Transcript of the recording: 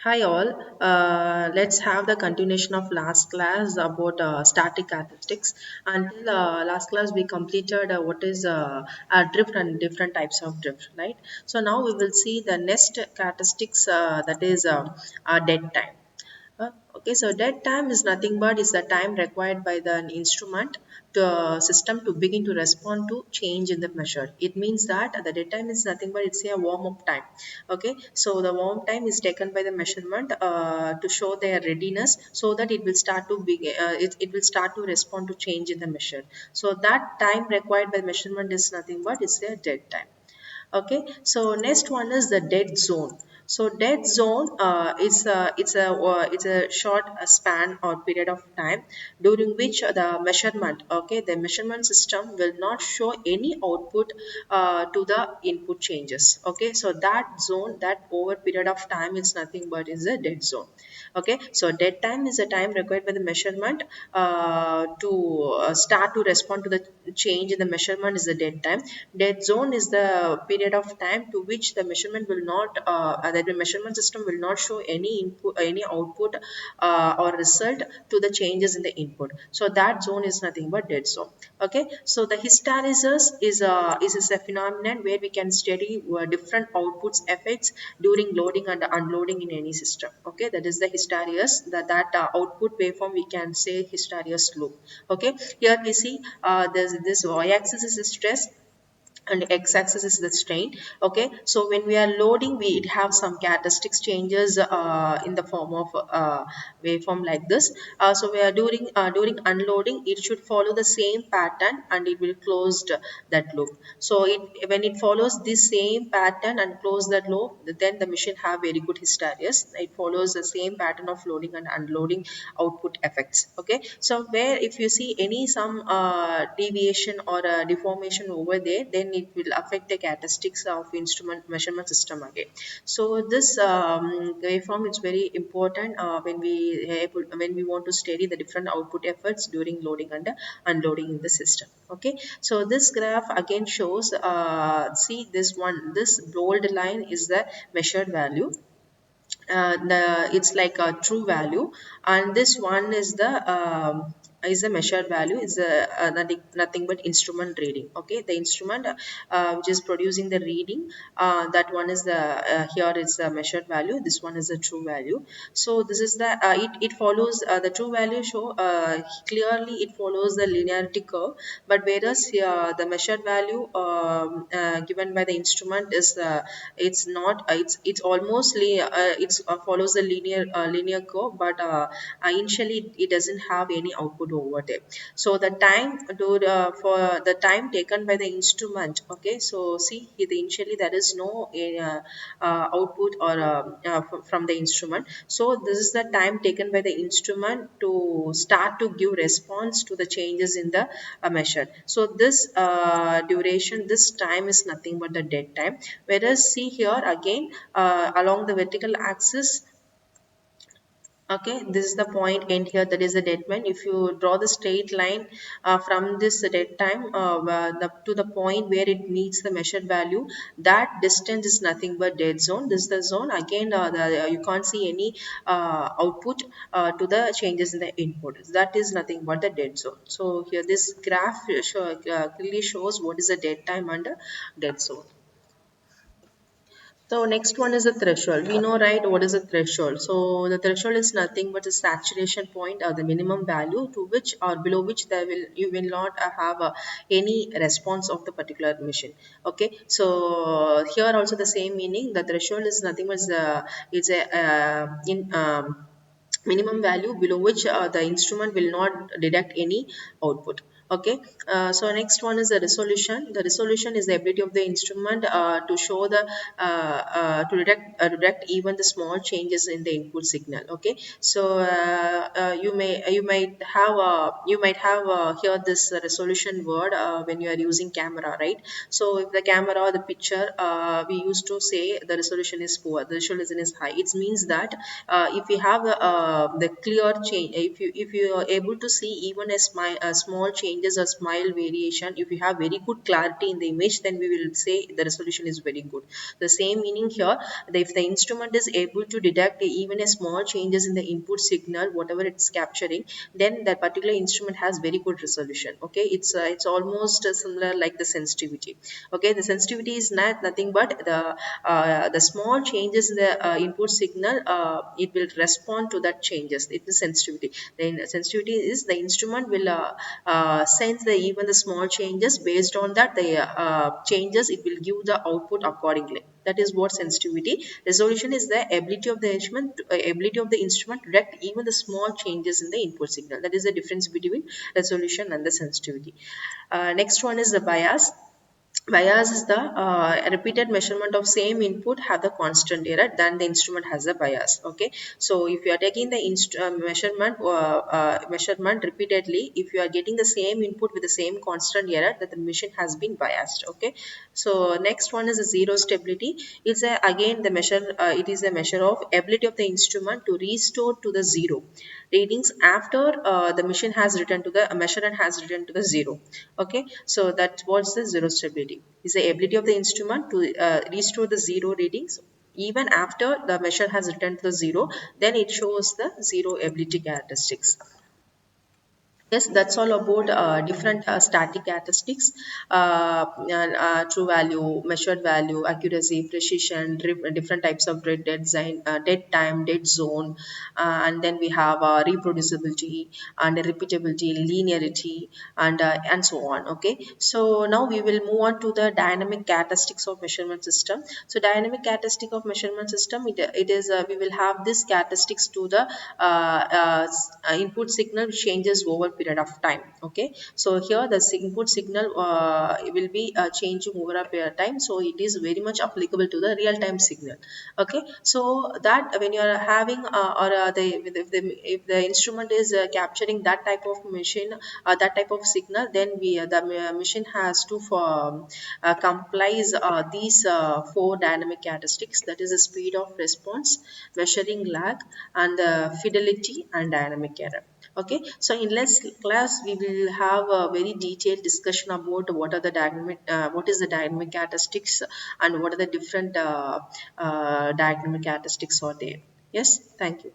Hi all, let's have the continuation of last class about static statistics. Until last class we completed what is drift and different types of drift, right? So now we will see the next characteristics that is dead time. Okay, so dead time is nothing but is the time required by the instrument to system to begin to respond to change in the measure. It means that the dead time is nothing but it's a warm up time. Okay, so the warm time is taken by the measurement to show their readiness so that it will start to it will start to respond to change in the measure. So that time required by measurement is nothing but it's a dead time. Okay, so next one is the dead zone. So dead zone it's a short span or period of time during which the measurement system will not show any output to the input changes. Okay, so that zone, that over period of time is nothing but is a dead zone. Okay, so dead time is a time required by the measurement to start to respond to the change in the measurement is the dead time. Dead zone is the period of time to which the measurement will not that the measurement system will not show any input, any output or result to the changes in the input. So that zone is nothing but dead zone. Okay, so the hysteresis is a phenomenon where we can study different outputs effects during loading and unloading in any system. Okay, that is the hysteresis, that output waveform we can say hysteresis loop. Okay, here we see there's this y-axis is the stress and x-axis is the strain. Okay, so when we are loading we have some characteristics changes in the form of waveform like this. So we are during unloading it should follow the same pattern and it will close that loop. So when it follows this same pattern and close that loop, then the machine have very good hysteresis. It follows the same pattern of loading and unloading output effects. Okay, so where if you see any some deviation or deformation over there, then it will affect the characteristics of instrument measurement system again. So this waveform is very important when we want to study the different output efforts during loading and unloading in the system. Okay, so this graph again shows see this bold line is the measured value. It's like a true value, and this one is a measured value, is nothing but instrument reading. Okay, the instrument which is producing the reading, that one is the here is the measured value, this one is the true value. So this is the it follows the true value show clearly it follows the linearity curve, but whereas here the measured value given by the instrument is it's not it's almost it's follows the linear curve, but initially it doesn't have any output over there. So the time for the time taken by the instrument. Okay, so see here initially there is no output or from the instrument. So this is the time taken by the instrument to start to give response to the changes in the measure. So this duration, this time is nothing but the dead time. Whereas see here again along the vertical axis. Okay, this is the point end here, that is the dead time. If you draw the straight line from this dead time to the point where it meets the measured value, that distance is nothing but dead zone. This is the zone again. You can't see any output to the changes in the input. That is nothing but the dead zone. So here this graph clearly shows what is the dead time and dead zone. So next one is the threshold. We know, right, what is a threshold. So the threshold is nothing but a saturation point or the minimum value to which or below which there will you will not have any response of the particular machine. Okay, so here also the same meaning. The threshold is nothing but it's a in minimum value below which the instrument will not detect any output. Okay, so next one is the resolution. The resolution is the ability of the instrument to show the detect even the small changes in the input signal. Okay, so you might have here this resolution word when you are using camera, right? So if the camera or the picture we used to say the resolution is poor, the resolution is high, it means that if you have the clear change, if you are able to see even a small changes changes or small variation, if you have very good clarity in the image, then we will say the resolution is very good. The same meaning here, that if the instrument is able to detect even a small changes in the input signal, whatever it's capturing, then that particular instrument has very good resolution. Okay, it's almost similar like the sensitivity. Okay, the sensitivity is nothing but the small changes in the input signal, it will respond to that changes. It is sensitivity. Then sensitivity is the instrument will sense the even the small changes. Based on that, the changes, it will give the output accordingly. That is what sensitivity. Resolution is the ability of the instrument to detect even the small changes in the input signal. That is the difference between resolution and the sensitivity. Next one is the bias. Bias is the repeated measurement of same input have the constant error, then the instrument has a bias. Okay, so if you are taking the measurement repeatedly, if you are getting the same input with the same constant error, that the machine has been biased. Okay, so next one is a zero stability. It's a, again the measure, it is a measure of ability of the instrument to restore to the zero readings after the machine has returned to the measurement has returned to the zero. Okay, so that was the zero stability. Is the ability of the instrument to restore the zero readings even after the measure has returned to the zero, then it shows the zero ability characteristics. Yes, that's all about different static characteristics, true value, measured value, accuracy, precision, different types of dead time, dead zone, and then we have reproducibility and repeatability, linearity, and so on. Okay, so now we will move on to the dynamic characteristics of measurement system. So dynamic characteristic of measurement system, it is we will have this characteristics to the input signal changes over period of time. Okay, so here the input signal will be changing over a period of time, so it is very much applicable to the real time signal. Okay, so that when you are having or if the instrument is capturing that type of machine, that type of signal, then the machine has to complies these four dynamic characteristics, that is the speed of response, measuring lag, and fidelity and dynamic error. Okay, so in next class we will have a very detailed discussion about what are the dynamic what is the dynamic characteristics and what are the different dynamic characteristics are there. Yes, thank you.